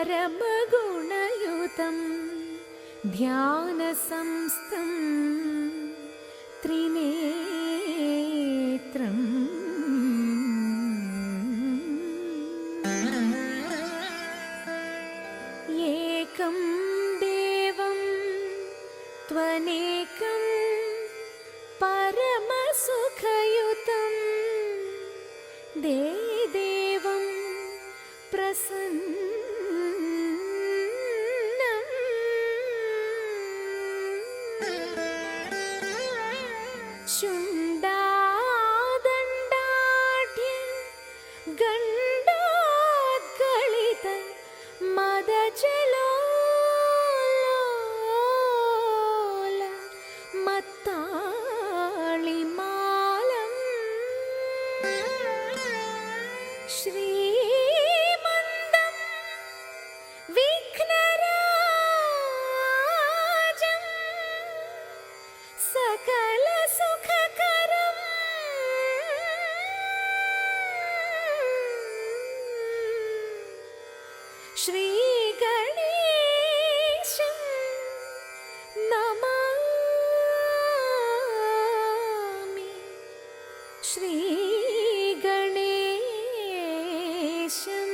परमगुणयुतं ध्यानसंस्थं त्रिनेत्रम् एकं देवं त्वनेकं परमसुखयुतं देवं प्रसन्नं शुण्डादण्डाढ्य गण्डोद्गलित मदजलोल मत्ताळिमालम् श्रीमन्दं विघ्नराजं सकलसुखकरम् श्रीगणेशं नमामि श्रीगणेशं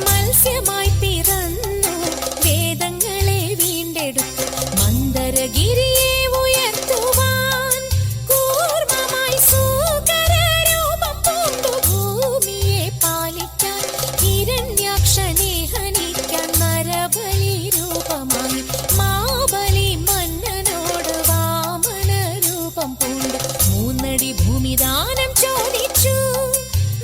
മത്സ്യമായി പിറന്നു വേദങ്ങളെ വീണ്ടെടുത്തു മന്ദരഗിരിയെ ഉയർത്തുവാൻ കൂർമ്മമായി സൂകരരൂപം പൂണ്ടു ഭൂമിയെ പാലിക്കാൻ ഹിരണ്യാക്ഷനെ ഹനിക്കാൻ നരബലി രൂപമായി മാബലി മന്നനോട് വാമന രൂപം പൂണ്ടു മൂന്നടി ഭൂമിദാനം ചോദിച്ചു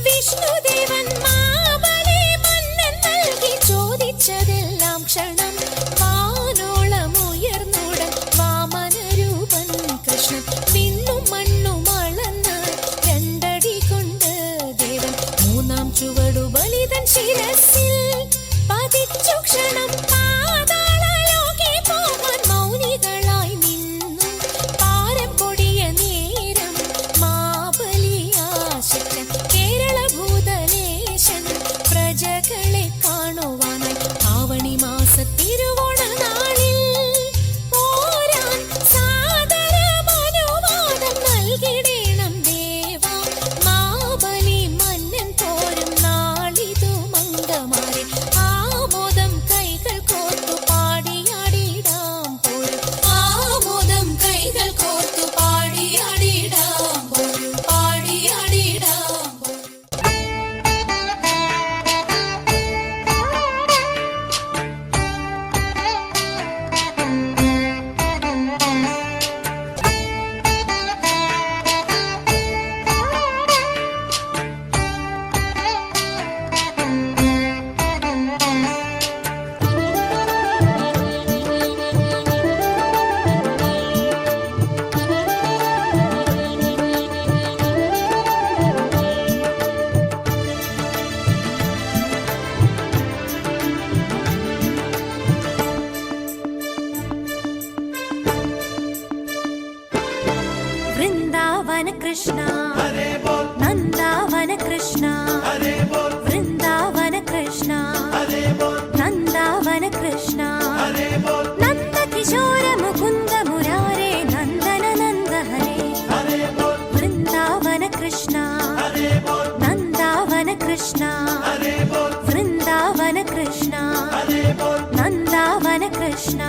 വിഷ്ണുദേവൻ മാബലി മന്നൻ നൽകി ചോദിച്ചതെല്ലാം ക്ഷണം വാനോളം ഉയർന്നുടൻ വാമന രൂപൻ കൃഷ്ണൻ വിണ്ണും മണ്ണും അളന്ന് രണ്ടടി കൊണ്ട് ദേവൻ മൂന്നാം ചുവടു ബലിതൻ ശിരസിൽ പതിച്ചു ക്ഷണം പാതാളലോകെ പോകാൻ മൗനികളായി നിന്നു പാരം കൊടിയ നേരം മാബലിയാശിച്ചൻ കേരള ഭൂതലേശൻ പ്രജകളെ കാണുവാനായി ആവണി മാസ തിരുവോണ നാളിൽ പോരാൻ സാദരമനുവാദം നൽകിടേണം ദേവാ മാബലി മന്നൻ പോരും നാളിതു മംഗമാരെ ആമോദം കൈകൾ കോർത്തു പാടിയാടിടാം പോരും ആമോദം കൈകൾ കോർത്തു പാടിയാടിടാം പോരും പാടിയാടിടാം പോരും वृंदावन कृष्ण नंदावन कृष्ण वृंदावन कृष्ण नंदावन कृष्ण नंद किशोर मुकुंद मुरारे नंदन नंद हरे वृंदावन कृष्ण नंदावन कृष्ण वृंदावन कृष्ण नंदावन कृष्ण